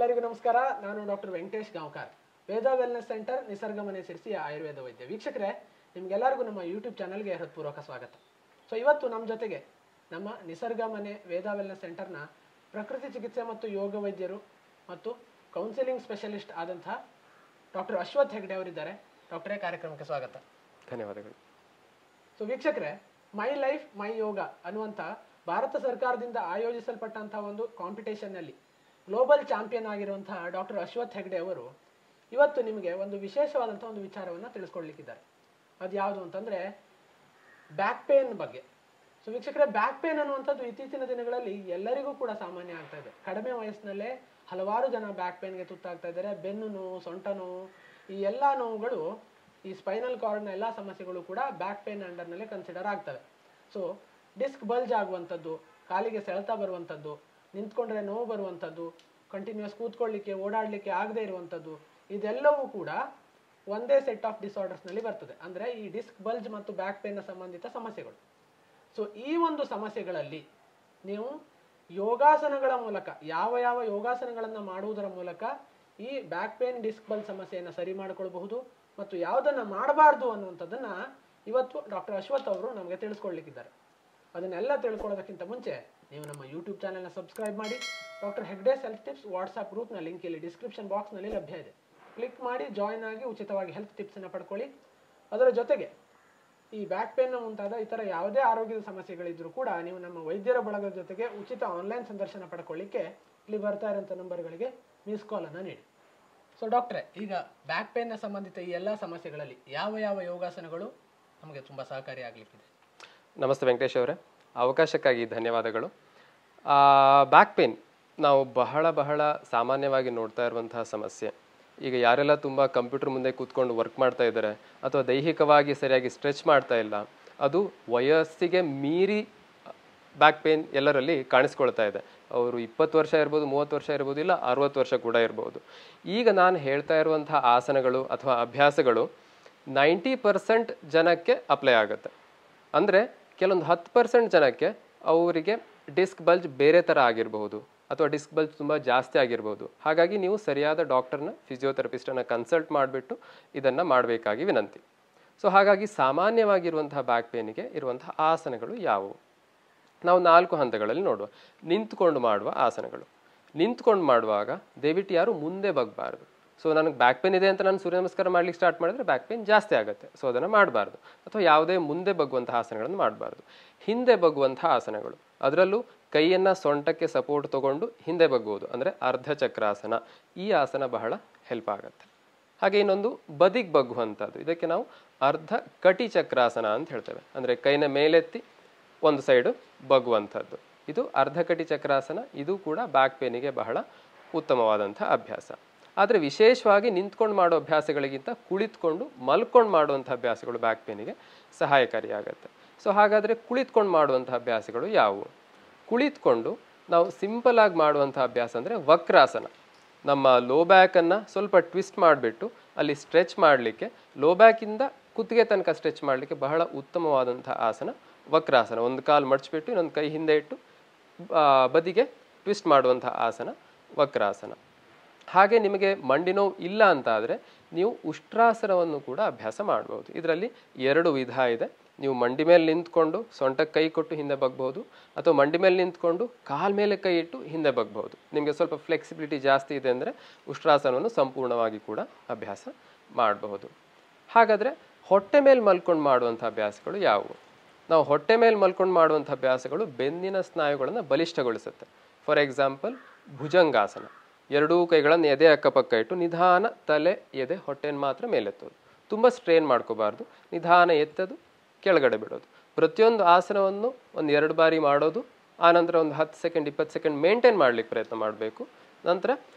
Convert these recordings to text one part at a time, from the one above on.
ಎಲ್ಲರಿಗೂ ನಮಸ್ಕಾರ. ನಾನು ಡಾಕ್ಟರ್ ವೆಂಕಟೇಶ್ ಗಾಂವ್ಕರ್, ವೇದ ವೆಲ್ನೆಸ್ ಸೆಂಟರ್, ನಿಸರ್ಗಮನೆ ಸಿರಿಸಿಯ ಆಯುರ್ವೇದ ವೈದ್ಯ. ವೀಕ್ಷಕರೇ, ನಿಮ್ಗೆಲ್ಲರಿಗೂ ನಮ್ಮ ಯೂಟ್ಯೂಬ್ ಚಾನಲ್ಗೆ ಹೃತ್ಪೂರ್ವಕ ಸ್ವಾಗತ. ಸೊ ಇವತ್ತು ನಮ್ಮ ಜೊತೆಗೆ ನಮ್ಮ ನಿಸರ್ಗಮನೆ ವೇದ ವೆಲ್ನೆಸ್ ಸೆಂಟರ್ನ ಪ್ರಕೃತಿ ಚಿಕಿತ್ಸೆ ಮತ್ತು ಯೋಗ ವೈದ್ಯರು ಮತ್ತು ಕೌನ್ಸಿಲಿಂಗ್ ಸ್ಪೆಷಲಿಸ್ಟ್ ಆದಂತಹ ಡಾಕ್ಟರ್ ಅಶ್ವಥ್ ಹೆಗ್ಡೆ ಅವರಿದ್ದಾರೆ. ಡಾಕ್ಟರೇ, ಕಾರ್ಯಕ್ರಮಕ್ಕೆ ಸ್ವಾಗತ. ಧನ್ಯವಾದಗಳು. ಸೊ ವೀಕ್ಷಕರೇ, ಮೈ ಲೈಫ್ ಮೈ ಯೋಗ ಅನ್ನುವಂಥ ಭಾರತ ಸರ್ಕಾರದಿಂದ ಆಯೋಜಿಸಲ್ಪಟ್ಟಂತಹ ಒಂದು ಕಾಂಪಿಟೇಷನ್ನಲ್ಲಿ ಗ್ಲೋಬಲ್ ಚಾಂಪಿಯನ್ ಆಗಿರುವಂತಹ ಡಾಕ್ಟರ್ ಅಶ್ವಥ್ ಹೆಗ್ಡೆ ಅವರು ಇವತ್ತು ನಿಮಗೆ ಒಂದು ವಿಶೇಷವಾದಂಥ ಒಂದು ವಿಚಾರವನ್ನು ತಿಳಿಸ್ಕೊಡ್ಲಿಕ್ಕಿದ್ದಾರೆ. ಅದು ಯಾವುದು ಅಂತಂದರೆ ಬ್ಯಾಕ್ ಪೇನ್ ಬಗ್ಗೆ. ಸೊ ವೀಕ್ಷಕರೇ, ಬ್ಯಾಕ್ ಪೇನ್ ಅನ್ನುವಂಥದ್ದು ಇತ್ತೀಚಿನ ದಿನಗಳಲ್ಲಿ ಎಲ್ಲರಿಗೂ ಕೂಡ ಸಾಮಾನ್ಯ ಆಗ್ತಾ ಇದೆ. ಕಡಿಮೆ ವಯಸ್ಸಿನಲ್ಲೇ ಹಲವಾರು ಜನ ಬ್ಯಾಕ್ ಪೇನ್ಗೆ ತುತ್ತಾಗ್ತಾ ಇದ್ದಾರೆ. ಬೆನ್ನು ನೋವು, ಸೊಂಟ ನೋವು, ಈ ಎಲ್ಲ ನೋವುಗಳು, ಈ ಸ್ಪೈನಲ್ ಕಾರ್ಡ್ನ ಎಲ್ಲ ಸಮಸ್ಯೆಗಳು ಕೂಡ ಬ್ಯಾಕ್ ಪೇನ್ ಅಂಡರ್ನಲ್ಲೇ ಕನ್ಸಿಡರ್ ಆಗ್ತವೆ. ಸೊ ಡಿಸ್ಕ್ ಬಲ್ಜ್ ಆಗುವಂಥದ್ದು, ಕಾಲಿಗೆ ಸೆಳೆತ ಬರುವಂಥದ್ದು, ನಿಂತ್ಕೊಂಡ್ರೆ ನೋವು ಬರುವಂಥದ್ದು, ಕಂಟಿನ್ಯೂಸ್ ಕೂತ್ಕೊಳ್ಳಿಕ್ಕೆ ಓಡಾಡಲಿಕ್ಕೆ ಆಗದೆ ಇರುವಂಥದ್ದು, ಇದೆಲ್ಲವೂ ಕೂಡ ಒಂದೇ ಸೆಟ್ ಆಫ್ ಡಿಸಾರ್ಡರ್ಸ್ನಲ್ಲಿ ಬರ್ತದೆ. ಅಂದರೆ ಈ ಡಿಸ್ಕ್ ಬಲ್ಜ್ ಮತ್ತು ಬ್ಯಾಕ್ ಪೇನ್ನ ಸಂಬಂಧಿತ ಸಮಸ್ಯೆಗಳು. ಸೊ ಈ ಒಂದು ಸಮಸ್ಯೆಗಳಲ್ಲಿ ನೀವು ಯೋಗಾಸನಗಳ ಮೂಲಕ, ಯಾವ ಯಾವ ಯೋಗಾಸನಗಳನ್ನು ಮಾಡುವುದರ ಮೂಲಕ ಈ ಬ್ಯಾಕ್ ಪೇನ್, ಡಿಸ್ಕ್ ಬಲ್ಜ್ ಸಮಸ್ಯೆಯನ್ನು ಸರಿ ಮಾಡಿಕೊಳ್ಬಹುದು ಮತ್ತು ಯಾವುದನ್ನು ಮಾಡಬಾರ್ದು ಅನ್ನುವಂಥದ್ದನ್ನು ಇವತ್ತು ಡಾಕ್ಟರ್ ಅಶ್ವಥ್ ಅವರು ನಮಗೆ ತಿಳಿಸ್ಕೊಡ್ಲಿಕ್ಕಿದ್ದಾರೆ. ಅದನ್ನೆಲ್ಲ ತಿಳ್ಕೊಳ್ಳೋದಕ್ಕಿಂತ ಮುಂಚೆ ನೀವು ನಮ್ಮ ಯೂಟ್ಯೂಬ್ ಚಾನೆಲ್ನ ಸಬ್ಸ್ಕ್ರೈಬ್ ಮಾಡಿ. Doctor Hegde's health tips WhatsApp ಗ್ರೂಪ್ನ ಲಿಂಕ್ ಇಲ್ಲಿ ಡಿಸ್ಕ್ರಿಪ್ಷನ್ ಬಾಕ್ಸ್ನಲ್ಲಿ ಲಭ್ಯ ಇದೆ. ಕ್ಲಿಕ್ ಮಾಡಿ ಜಾಯ್ನ್ ಆಗಿ ಉಚಿತವಾಗಿ ಹೆಲ್ತ್ ಟಿಪ್ಸನ್ನು ಪಡ್ಕೊಳ್ಳಿ. ಅದರ ಜೊತೆಗೆ ಈ ಬ್ಯಾಕ್ ಪೇನ್ನ ಮುಂತಾದ ಇತರ ಯಾವುದೇ ಆರೋಗ್ಯದ ಸಮಸ್ಯೆಗಳಿದ್ರೂ ಕೂಡ ನೀವು ನಮ್ಮ ವೈದ್ಯರ ಬಳಗದ ಜೊತೆಗೆ ಉಚಿತ ಆನ್ಲೈನ್ ಸಂದರ್ಶನ ಪಡ್ಕೊಳ್ಳಿಕ್ಕೆ ಇಲ್ಲಿ ಬರ್ತಾ ಇರೋಂಥ ನಂಬರ್ಗಳಿಗೆ ಮಿಸ್ ಕಾಲನ್ನು ನೀಡಿ. ಸೊ ಡಾಕ್ಟ್ರೆ, ಈಗ ಬ್ಯಾಕ್ ಪೇನ್ನ ಸಂಬಂಧಿತ ಈ ಎಲ್ಲ ಸಮಸ್ಯೆಗಳಲ್ಲಿ ಯಾವ ಯಾವ ಯೋಗಾಸನಗಳು ನಮಗೆ ತುಂಬ ಸಹಕಾರಿಯಾಗಲಿಕ್ಕಿದೆ? ನಮಸ್ತೆ ವೆಂಕಟೇಶ್ ಅವರೇ, ಅವಕಾಶಕ್ಕಾಗಿ ಧನ್ಯವಾದಗಳು. ಬ್ಯಾಕ್ ಪೇನ್ ನಾವು ಬಹಳ ಸಾಮಾನ್ಯವಾಗಿ ನೋಡ್ತಾ ಇರುವಂತಹ ಸಮಸ್ಯೆ. ಈಗ ಯಾರೆಲ್ಲ ತುಂಬ ಕಂಪ್ಯೂಟರ್ ಮುಂದೆ ಕೂತ್ಕೊಂಡು ವರ್ಕ್ ಮಾಡ್ತಾ ಇದ್ದಾರೆ ಅಥವಾ ದೈಹಿಕವಾಗಿ ಸರಿಯಾಗಿ ಸ್ಟ್ರೆಚ್ ಮಾಡ್ತಾ ಇಲ್ಲ, ಅದು ವಯಸ್ಸಿಗೆ ಮೀರಿ ಬ್ಯಾಕ್ ಪೇನ್ ಎಲ್ಲರಲ್ಲಿ ಕಾಣಿಸ್ಕೊಳ್ತಾ ಇದೆ. ಅವರು 20 ವರ್ಷ ಇರ್ಬೋದು, 30 ವರ್ಷ ಇರ್ಬೋದು, ಇಲ್ಲ 60 ವರ್ಷ ಕೂಡ ಇರ್ಬೋದು. ಈಗ ನಾನು ಹೇಳ್ತಾ ಇರುವಂತಹ ಆಸನಗಳು ಅಥವಾ ಅಭ್ಯಾಸಗಳು 90% ಜನಕ್ಕೆ ಅಪ್ಲೈ ಆಗುತ್ತೆ. ಅಂದರೆ ಕೆಲವೊಂದು 10% ಜನಕ್ಕೆ ಅವರಿಗೆ ಡಿಸ್ಕ್ ಬಲ್ಜ್ ಬೇರೆ ಥರ ಆಗಿರಬಹುದು ಅಥವಾ ಡಿಸ್ಕ್ ಬಲ್ಜ್ ತುಂಬ ಜಾಸ್ತಿ ಆಗಿರ್ಬೋದು. ಹಾಗಾಗಿ ನೀವು ಸರಿಯಾದ ಡಾಕ್ಟರ್ನ, ಫಿಸಿಯೋಥೆರಪಿಸ್ಟನ್ನು ಕನ್ಸಲ್ಟ್ ಮಾಡಿಬಿಟ್ಟು ಇದನ್ನು ಮಾಡಬೇಕಾಗಿ ವಿನಂತಿ. ಸೊ ಹಾಗಾಗಿ ಸಾಮಾನ್ಯವಾಗಿರುವಂತಹ ಬ್ಯಾಕ್ ಪೇನಿಗೆ ಇರುವಂತಹ ಆಸನಗಳು ಯಾವುವು? ನಾವು 4 ಹಂತಗಳಲ್ಲಿ ನೋಡುವ. ನಿಂತ್ಕೊಂಡು ಮಾಡುವ ಆಸನಗಳು. ನಿಂತ್ಕೊಂಡು ಮಾಡುವಾಗ ದಯವಿಟ್ಟು ಯಾರು ಮುಂದೆ ಬಗ್ಗಬಾರ್ದು. ಸೊ ನನಗೆ ಬ್ಯಾಕ್ ಪೇನ್ ಇದೆ ಅಂತ ನಾನು ಸೂರ್ಯ ನಮಸ್ಕಾರ ಮಾಡ್ಲಿಕ್ಕೆ ಸ್ಟಾರ್ಟ್ ಮಾಡಿದ್ರೆ ಬ್ಯಾಕ್ ಪೇನ್ ಜಾಸ್ತಿ ಆಗುತ್ತೆ. ಸೊ ಅದನ್ನು ಮಾಡಬಾರ್ದು. ಅಥವಾ ಯಾವುದೇ ಮುಂದೆ ಬಗ್ಗುವಂತಹ ಆಸನಗಳನ್ನು ಮಾಡಬಾರ್ದು. ಹಿಂದೆ ಬಗ್ಗುವಂತಹ ಆಸನಗಳು, ಅದರಲ್ಲೂ ಕೈಯನ್ನು ಸೊಂಟಕ್ಕೆ ಸಪೋರ್ಟ್ ತಗೊಂಡು ಹಿಂದೆ ಬಗ್ಗುವುದು, ಅಂದರೆ ಅರ್ಧ ಚಕ್ರಾಸನ. ಈ ಆಸನ ಬಹಳ ಹೆಲ್ಪ್ ಆಗುತ್ತೆ. ಹಾಗೆ ಇನ್ನೊಂದು ಬದಿಗೆ ಬಗ್ಗುವಂಥದ್ದು, ಇದಕ್ಕೆ ನಾವು ಅರ್ಧ ಕಟಿ ಚಕ್ರಾಸನ ಅಂತ ಹೇಳ್ತೇವೆ. ಅಂದರೆ ಕೈನ ಮೇಲೆತ್ತಿ ಒಂದು ಸೈಡು ಬಗ್ಗುವಂಥದ್ದು, ಇದು ಅರ್ಧ ಕಟಿ ಚಕ್ರಾಸನ. ಇದು ಕೂಡ ಬ್ಯಾಕ್ ಪೇನಿಗೆ ಬಹಳ ಉತ್ತಮವಾದಂಥ ಅಭ್ಯಾಸ. ಆದರೆ ವಿಶೇಷವಾಗಿ ನಿಂತ್ಕೊಂಡು ಮಾಡೋ ಅಭ್ಯಾಸಗಳಿಗಿಂತ ಕುಳಿತುಕೊಂಡು ಮಲ್ಕೊಂಡು ಮಾಡುವಂಥ ಅಭ್ಯಾಸಗಳು ಬ್ಯಾಕ್ ಪೇನಿಗೆ ಸಹಾಯಕಾರಿಯಾಗುತ್ತೆ. ಸೊ ಹಾಗಾದರೆ ಕುಳಿತುಕೊಂಡು ಮಾಡುವಂಥ ಅಭ್ಯಾಸಗಳು ಯಾವುವು? ಕುಳಿತುಕೊಂಡು ನಾವು ಸಿಂಪಲಾಗಿ ಮಾಡುವಂಥ ಅಭ್ಯಾಸ ಅಂದರೆ ವಕ್ರಾಸನ. ನಮ್ಮ ಲೋ ಬ್ಯಾಕನ್ನು ಸ್ವಲ್ಪ ಟ್ವಿಸ್ಟ್ ಮಾಡಿಬಿಟ್ಟು ಅಲ್ಲಿ ಸ್ಟ್ರೆಚ್ ಮಾಡಲಿಕ್ಕೆ, ಲೋ ಬ್ಯಾಕಿಂದ ಕುತ್ತಿಗೆ ತನಕ ಸ್ಟ್ರೆಚ್ ಮಾಡಲಿಕ್ಕೆ ಬಹಳ ಉತ್ತಮವಾದಂಥ ಆಸನ ವಕ್ರಾಸನ. ಒಂದು ಕಾಲು ಮಡಚಿಬಿಟ್ಟು ಇನ್ನೊಂದು ಕೈ ಹಿಂದೆ ಇಟ್ಟು ಬದಿಗೆ ಟ್ವಿಸ್ಟ್ ಮಾಡುವಂಥ ಆಸನ ವಕ್ರಾಸನ. ಹಾಗೆ ನಿಮಗೆ ಮಂಡಿ ನೋವು ಇಲ್ಲ ಅಂತ ಆದರೆ ನೀವು ಉಷ್ಟ್ರಾಸನವನ್ನು ಕೂಡ ಅಭ್ಯಾಸ ಮಾಡ್ಬೋದು. ಇದರಲ್ಲಿ 2 ವಿಧ ಇದೆ. ನೀವು ಮಂಡಿ ಮೇಲೆ ನಿಂತ್ಕೊಂಡು ಸೊಂಟಕ್ಕೆ ಕೈ ಕೊಟ್ಟು ಹಿಂದೆ ಬಗ್ಬೋದು, ಅಥವಾ ಮಂಡಿ ಮೇಲೆ ನಿಂತ್ಕೊಂಡು ಕಾಲ ಮೇಲೆ ಕೈ ಇಟ್ಟು ಹಿಂದೆ ಬಗ್ಬೋದು. ನಿಮಗೆ ಸ್ವಲ್ಪ ಫ್ಲೆಕ್ಸಿಬಿಲಿಟಿ ಜಾಸ್ತಿ ಇದೆ ಅಂದರೆ ಉಷ್ಟ್ರಾಸನವನ್ನು ಸಂಪೂರ್ಣವಾಗಿ ಕೂಡ ಅಭ್ಯಾಸ ಮಾಡಬಹುದು. ಹಾಗಾದರೆ ಹೊಟ್ಟೆ ಮೇಲೆ ಮಲ್ಕೊಂಡು ಮಾಡುವಂಥ ಅಭ್ಯಾಸಗಳು ಯಾವುವು? ನಾವು ಹೊಟ್ಟೆ ಮೇಲೆ ಮಲ್ಕೊಂಡು ಮಾಡುವಂಥ ಅಭ್ಯಾಸಗಳು ಬೆನ್ನಿನ ಸ್ನಾಯುಗಳನ್ನು ಬಲಿಷ್ಠಗೊಳಿಸುತ್ತೆ. For example, bhujangasana. 2 ಕೈಗಳನ್ನು ಎದೆ ಅಕ್ಕಪಕ್ಕ ಇಟ್ಟು ನಿಧಾನ ತಲೆ, ಎದೆ, ಹೊಟ್ಟೆಯನ್ನು ಮಾತ್ರ ಮೇಲೆತ್ತೋದು. ತುಂಬ ಸ್ಟ್ರೇನ್ ಮಾಡ್ಕೋಬಾರ್ದು. ನಿಧಾನ ಎತ್ತೋದು, ಕೆಳಗಡೆ ಬಿಡೋದು. ಪ್ರತಿಯೊಂದು ಆಸನವನ್ನು 1-2 ಬಾರಿ ಮಾಡೋದು. ಆನಂತರ ಒಂದು 10 ಸೆಕೆಂಡ್ 20 ಸೆಕೆಂಡ್ ಮೇಂಟೈನ್ ಮಾಡಲಿಕ್ಕೆ ಪ್ರಯತ್ನ ಮಾಡಬೇಕು. ನಂತರ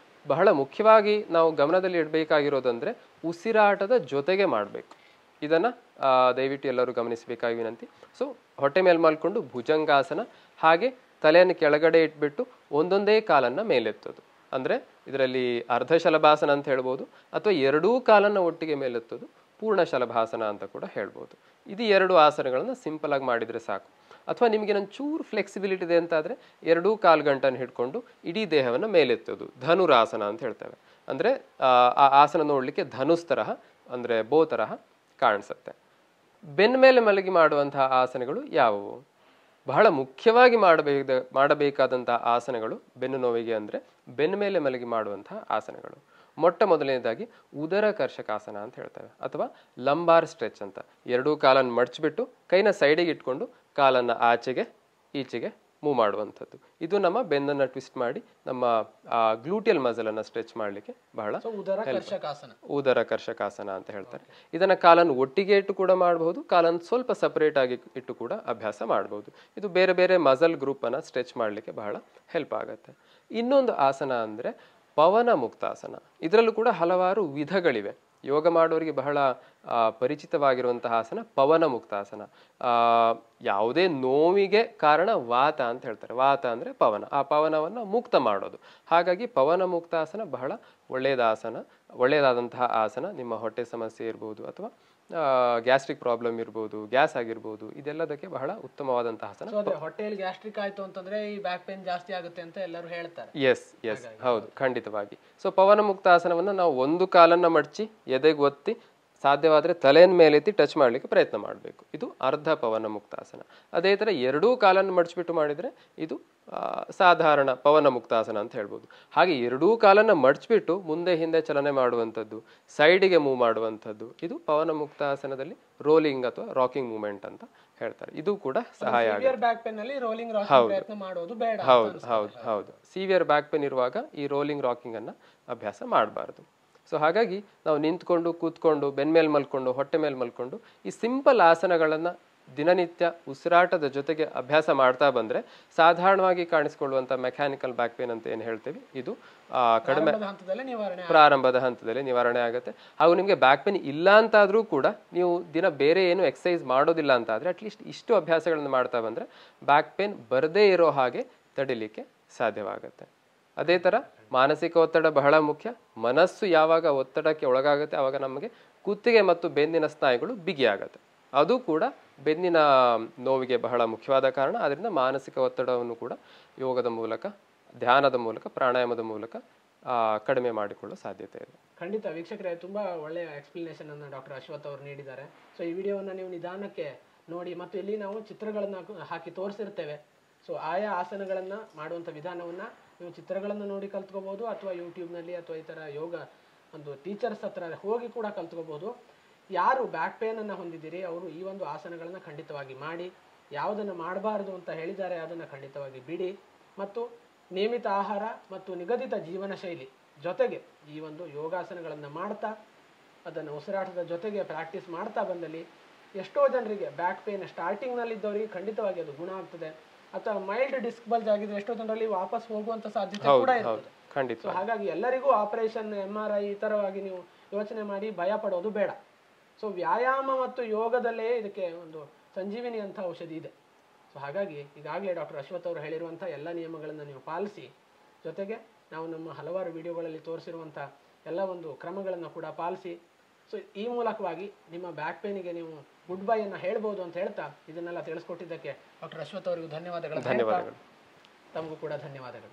ಬಹಳ ಮುಖ್ಯವಾಗಿ ನಾವು ಗಮನದಲ್ಲಿ ಇಡಬೇಕಾಗಿರೋದಂದರೆ ಉಸಿರಾಟದ ಜೊತೆಗೆ ಮಾಡಬೇಕು. ಇದನ್ನು ದಯವಿಟ್ಟು ಎಲ್ಲರೂ ಗಮನಿಸಬೇಕಾಗಿ ವಿನಂತಿ. ಸೊ ಹೊಟ್ಟೆ ಮೇಲೆ ಮಲ್ಕೊಂಡು ಭುಜಂಗಾಸನ, ಹಾಗೆ ತಲೆಯನ್ನು ಕೆಳಗಡೆ ಇಟ್ಬಿಟ್ಟು ಒಂದೊಂದೇ ಕಾಲನ್ನು ಮೇಲೆತ್ತೋದು. ಅಂದರೆ ಇದರಲ್ಲಿ ಅರ್ಧ ಶಲಭಾಸನ ಅಂತ ಹೇಳ್ಬೋದು, ಅಥವಾ 2 ಕಾಲನ್ನು ಒಟ್ಟಿಗೆ ಮೇಲೆತ್ತೋದು ಪೂರ್ಣ ಶಲಭಾಸನ ಅಂತ ಕೂಡ ಹೇಳ್ಬೋದು. ಇದು 2 ಆಸನಗಳನ್ನು ಸಿಂಪಲಾಗಿ ಮಾಡಿದರೆ ಸಾಕು. ಅಥವಾ ನಿಮಗೆ ಚೂರು ಫ್ಲೆಕ್ಸಿಬಿಲಿಟಿ ಇದೆ ಅಂತಾದರೆ ಎರಡೂ ಕಾಲ್ಗಂಟನ್ನು ಹಿಡ್ಕೊಂಡು ಇಡೀ ದೇಹವನ್ನು ಮೇಲೆತ್ತೋದು, ಧನುರಾಸನ ಅಂತ ಹೇಳ್ತೇವೆ. ಅಂದರೆ ಆ ಆಸನ ನೋಡಲಿಕ್ಕೆ ಧನುಸ್ ತರಹ, ಅಂದರೆ ಬೋ ತರಹ ಕಾಣಿಸುತ್ತೆ. ಬೆನ್ನ ಮೇಲೆ ಮಲಗಿ ಮಾಡುವಂತಹ ಆಸನಗಳು ಯಾವುವು? ಬಹಳ ಮುಖ್ಯವಾಗಿ ಮಾಡಬೇಕಾದಂತಹ ಆಸನಗಳು ಬೆನ್ನು ನೋವಿಗೆ ಅಂದರೆ ಬೆನ್ನ ಮೇಲೆ ಮಲಗಿ ಮಾಡುವಂತಹ ಆಸನಗಳು. ಮೊಟ್ಟ ಮೊದಲನೇದಾಗಿ ಉದರ ಕರ್ಷಕಾಸನ ಅಂತ ಹೇಳ್ತೇವೆ, ಅಥವಾ ಲಂಬಾರ್ ಸ್ಟ್ರೆಚ್ ಅಂತ. ಎರಡೂ ಕಾಲನ್ನು ಮಡಚಿಬಿಟ್ಟು ಕೈನ ಸೈಡಿಗೆ ಇಟ್ಕೊಂಡು ಕಾಲನ್ನು ಆಚೆಗೆ ಈಚೆಗೆ ಮೂವ್ ಮಾಡುವಂಥದ್ದು. ಇದು ನಮ್ಮ ಬೆನ್ನನ್ನು ಟ್ವಿಸ್ಟ್ ಮಾಡಿ ನಮ್ಮ ಗ್ಲೂಟಿಯಲ್ ಮಸಲನ್ನು ಸ್ಟ್ರೆಚ್ ಮಾಡಲಿಕ್ಕೆ ಬಹಳ ಉದರ ಕರ್ಷಕಾಸನ ಅಂತ ಹೇಳ್ತಾರೆ. ಇದನ್ನು ಕಾಲನ್ನು ಒಟ್ಟಿಗೆ ಇಟ್ಟು ಕೂಡ ಮಾಡಬಹುದು, ಕಾಲನ್ನು ಸ್ವಲ್ಪ ಸಪರೇಟ್ ಆಗಿ ಇಟ್ಟು ಕೂಡ ಅಭ್ಯಾಸ ಮಾಡಬಹುದು. ಇದು ಬೇರೆ ಬೇರೆ ಮಸಲ್ ಗ್ರೂಪನ್ನು ಸ್ಟ್ರೆಚ್ ಮಾಡಲಿಕ್ಕೆ ಬಹಳ ಹೆಲ್ಪ್ ಆಗುತ್ತೆ. ಇನ್ನೊಂದು ಆಸನ ಅಂದರೆ ಪವನ ಮುಕ್ತಾಸನ. ಇದರಲ್ಲೂ ಕೂಡ ಹಲವಾರು ವಿಧಗಳಿವೆ. ಯೋಗ ಮಾಡೋರಿಗೆ ಬಹಳ ಪರಿಚಿತವಾಗಿರುವಂತಹ ಆಸನ ಪವನ ಮುಕ್ತಾಸನ. ಯಾವುದೇ ನೋವಿಗೆ ಕಾರಣ ವಾತ ಅಂತ ಹೇಳ್ತಾರೆ. ವಾತ ಅಂದರೆ ಪವನ, ಆ ಪವನವನ್ನು ಮುಕ್ತ ಮಾಡೋದು. ಹಾಗಾಗಿ ಪವನ ಮುಕ್ತಾಸನ ಬಹಳ ಒಳ್ಳೆಯದಾದಂತಹ ಆಸನ. ನಿಮ್ಮ ಹೊಟ್ಟೆ ಸಮಸ್ಯೆ ಇರ್ಬೋದು, ಅಥವಾ ಗ್ಯಾಸ್ಟ್ರಿಕ್ ಪ್ರಾಬ್ಲಮ್ ಇರ್ಬೋದು, ಗ್ಯಾಸ್ ಆಗಿರ್ಬೋದು, ಇದೆಲ್ಲದಕ್ಕೆ ಬಹಳ ಉತ್ತಮವಾದಂತಹ ಆಸನ. ಹೊಟ್ಟೆಯಲ್ಲಿ ಗ್ಯಾಸ್ಟ್ರಿಕ್ ಆಯ್ತು ಅಂತಂದ್ರೆ ಈ ಬ್ಯಾಕ್ ಪೇನ್ ಜಾಸ್ತಿ ಆಗುತ್ತೆ ಅಂತ ಎಲ್ಲರೂ ಹೇಳ್ತಾರೆ. ಎಸ್ ಹೌದು, ಖಂಡಿತವಾಗಿ. ಸೊ ಪವನ ಮುಕ್ತಾಸನವನ್ನು ನಾವು ಒಂದು ಕಾಲನ್ನ ಮಡಚಿ ಎದೆಗೆ ಒತ್ತಿ ಸಾಧ್ಯವಾದರೆ ತಲೆಯ ಮೇಲೆತ್ತಿ ಟಚ್ ಮಾಡಲಿಕ್ಕೆ ಪ್ರಯತ್ನ ಮಾಡಬೇಕು. ಇದು ಅರ್ಧ ಪವನ ಮುಕ್ತಾಸನ. ಅದೇ ಥರ ಎರಡೂ ಕಾಲನ್ನು ಮಡಚಿಬಿಟ್ಟು ಮಾಡಿದರೆ ಇದು ಸಾಧಾರಣ ಪವನ ಮುಕ್ತಾಸನ ಅಂತ ಹೇಳ್ಬೋದು. ಹಾಗೆ ಎರಡೂ ಕಾಲನ್ನು ಮಡಚಿಬಿಟ್ಟು ಮುಂದೆ ಹಿಂದೆ ಚಲನೆ ಮಾಡುವಂಥದ್ದು, ಸೈಡಿಗೆ ಮೂವ್ ಮಾಡುವಂಥದ್ದು, ಇದು ಪವನ ಮುಕ್ತಾಸನದಲ್ಲಿ ರೋಲಿಂಗ್ ಅಥವಾ ರಾಕಿಂಗ್ ಮೂವ್ಮೆಂಟ್ ಅಂತ ಹೇಳ್ತಾರೆ. ಇದು ಕೂಡ ಸಹಾಯ ಆಗುತ್ತೆ. ಹೌದು. ಸಿವಿಯರ್ ಬ್ಯಾಕ್ ಪೇನ್ ಇರುವಾಗ ಈ ರೋಲಿಂಗ್ ರಾಕಿಂಗ್ ಅನ್ನ ಅಭ್ಯಾಸ ಮಾಡಬಾರ್ದು. ಸೊ ಹಾಗಾಗಿ ನಾವು ನಿಂತ್ಕೊಂಡು, ಕೂತ್ಕೊಂಡು, ಬೆನ್ಮೇಲೆ ಮಲ್ಕೊಂಡು, ಹೊಟ್ಟೆ ಮೇಲೆ ಮಲ್ಕೊಂಡು ಈ ಸಿಂಪಲ್ ಆಸನಗಳನ್ನು ದಿನನಿತ್ಯ ಉಸಿರಾಟದ ಜೊತೆಗೆ ಅಭ್ಯಾಸ ಮಾಡ್ತಾ ಬಂದರೆ ಸಾಧಾರಣವಾಗಿ ಕಾಣಿಸ್ಕೊಳ್ಳುವಂಥ ಮೆಕ್ಯಾನಿಕಲ್ ಬ್ಯಾಕ್ ಪೇನ್ ಅಂತ ಏನು ಹೇಳ್ತೀವಿ, ಇದು ಕಡಿಮೆ ಪ್ರಾರಂಭದ ಹಂತದಲ್ಲಿ ನಿವಾರಣೆ ಆಗುತ್ತೆ. ಹಾಗೂ ನಿಮಗೆ ಬ್ಯಾಕ್ ಪೇನ್ ಇಲ್ಲ ಅಂತಾದರೂ ಕೂಡ ನೀವು ದಿನ ಬೇರೆ ಏನು ಎಕ್ಸಸೈಸ್ ಮಾಡೋದಿಲ್ಲ ಅಂತ ಆದರೆ ಅಟ್ಲೀಸ್ಟ್ ಇಷ್ಟು ಅಭ್ಯಾಸಗಳನ್ನು ಮಾಡ್ತಾ ಬಂದರೆ ಬ್ಯಾಕ್ ಪೇನ್ ಬರದೇ ಇರೋ ಹಾಗೆ ತಡಿಲಿಕ್ಕೆ ಸಾಧ್ಯವಾಗುತ್ತೆ. ಅದೇ ಥರ ಮಾನಸಿಕ ಒತ್ತಡ ಬಹಳ ಮುಖ್ಯ. ಮನಸ್ಸು ಯಾವಾಗ ಒತ್ತಡಕ್ಕೆ ಒಳಗಾಗುತ್ತೆ ಆವಾಗ ನಮಗೆ ಕುತ್ತಿಗೆ ಮತ್ತು ಬೆನ್ನಿನ ಸ್ನಾಯುಗಳು ಬಿಗಿಯಾಗುತ್ತೆ. ಅದು ಕೂಡ ಬೆನ್ನಿನ ನೋವಿಗೆ ಬಹಳ ಮುಖ್ಯವಾದ ಕಾರಣ. ಅದರಿಂದ ಮಾನಸಿಕ ಒತ್ತಡವನ್ನು ಕೂಡ ಯೋಗದ ಮೂಲಕ, ಧ್ಯಾನದ ಮೂಲಕ, ಪ್ರಾಣಾಯಾಮದ ಮೂಲಕ ಕಡಿಮೆ ಮಾಡಿಕೊಳ್ಳೋ ಸಾಧ್ಯತೆ ಇದೆ. ಖಂಡಿತ ವೀಕ್ಷಕರೇ, ತುಂಬ ಒಳ್ಳೆಯ ಎಕ್ಸ್ಪ್ಲನೇಷನ್ ಅನ್ನು ಡಾಕ್ಟರ್ ಅಶ್ವಥ್ ಅವರು ನೀಡಿದ್ದಾರೆ. ಸೊ ಈ ವಿಡಿಯೋವನ್ನು ನೀವು ನಿಧಾನಕ್ಕೆ ನೋಡಿ, ಮತ್ತು ಇಲ್ಲಿ ನಾವು ಚಿತ್ರಗಳನ್ನು ಹಾಕಿ ತೋರಿಸಿರ್ತೇವೆ. ಸೊ ಆಯಾ ಆಸನಗಳನ್ನು ಮಾಡುವಂಥ ವಿಧಾನವನ್ನು ನೀವು ಚಿತ್ರಗಳನ್ನು ನೋಡಿ ಕಲ್ತ್ಕೋಬೋದು, ಅಥವಾ ಯೂಟ್ಯೂಬ್ನಲ್ಲಿ ಅಥವಾ ಈ ಥರ ಯೋಗ ಒಂದು ಟೀಚರ್ಸ್ ಹತ್ರ ಹೋಗಿ ಕೂಡ ಕಲ್ತ್ಕೋಬೋದು. ಯಾರು ಬ್ಯಾಕ್ ಪೇನನ್ನು ಹೊಂದಿದ್ದೀರಿ ಅವರು ಈ ಒಂದು ಆಸನಗಳನ್ನು ಖಂಡಿತವಾಗಿ ಮಾಡಿ. ಯಾವುದನ್ನು ಮಾಡಬಾರ್ದು ಅಂತ ಹೇಳಿದ್ದಾರೆ ಅದನ್ನು ಖಂಡಿತವಾಗಿ ಬಿಡಿ. ಮತ್ತು ನಿಯಮಿತ ಆಹಾರ ಮತ್ತು ನಿಗದಿತ ಜೀವನ ಶೈಲಿ ಜೊತೆಗೆ ಈ ಒಂದು ಯೋಗಾಸನಗಳನ್ನು ಮಾಡ್ತಾ, ಅದನ್ನು ಉಸಿರಾಟದ ಜೊತೆಗೆ ಪ್ರಾಕ್ಟೀಸ್ ಮಾಡ್ತಾ ಬಂದಲ್ಲಿ ಎಷ್ಟೋ ಜನರಿಗೆ ಬ್ಯಾಕ್ ಪೇನ್ ಸ್ಟಾರ್ಟಿಂಗ್ನಲ್ಲಿದ್ದವರಿಗೆ ಖಂಡಿತವಾಗಿ ಅದು ಗುಣ ಆಗ್ತದೆ. ಅಥವಾ ಮೈಲ್ಡ್ ಡಿಸ್ಕ್ ಬಲ್ಜ್ ಆಗಿದ್ರೆ ಎಷ್ಟೋ ಜನರಲ್ಲಿ ವಾಪಸ್ ಹೋಗುವಂಥ ಸಾಧ್ಯತೆ ಕೂಡ ಇರ್ತದೆ. ಸೊ ಹಾಗಾಗಿ ಎಲ್ಲರಿಗೂ ಆಪರೇಷನ್, MRI ಈ ಥರವಾಗಿ ನೀವು ಯೋಚನೆ ಮಾಡಿ ಭಯ ಪಡೋದು ಬೇಡ. ಸೊ ವ್ಯಾಯಾಮ ಮತ್ತು ಯೋಗದಲ್ಲೇ ಇದಕ್ಕೆ ಒಂದು ಸಂಜೀವಿನಿ ಅಂತ ಔಷಧಿ ಇದೆ. ಸೊ ಹಾಗಾಗಿ ಈಗಾಗಲೇ ಡಾಕ್ಟರ್ ಅಶ್ವಥ್ ಅವರು ಹೇಳಿರುವಂಥ ಎಲ್ಲ ನಿಯಮಗಳನ್ನು ನೀವು ಪಾಲಿಸಿ, ಜೊತೆಗೆ ನಾವು ನಮ್ಮ ಹಲವಾರು ವಿಡಿಯೋಗಳಲ್ಲಿ ತೋರಿಸಿರುವಂಥ ಎಲ್ಲ ಒಂದು ಕ್ರಮಗಳನ್ನು ಕೂಡ ಪಾಲಿಸಿ. ಸೊ ಈ ಮೂಲಕವಾಗಿ ನಿಮ್ಮ ಬ್ಯಾಕ್ ಪೇನಿಗೆ ನೀವು ಗುಡ್ ಬೈ ಅನ್ನು ಹೇಳ್ಬೋದು ಅಂತ ಹೇಳ್ತಾ ಇದನ್ನೆಲ್ಲ ತಿಳಿಸ್ಕೊಟ್ಟಿದ್ದಕ್ಕೆ ಡಾಕ್ಟರ್ ಅಶ್ವಥ್ ಅವರಿಗೂ ಧನ್ಯವಾದಗಳು. ತಮಗೂ ಕೂಡ ಧನ್ಯವಾದಗಳು.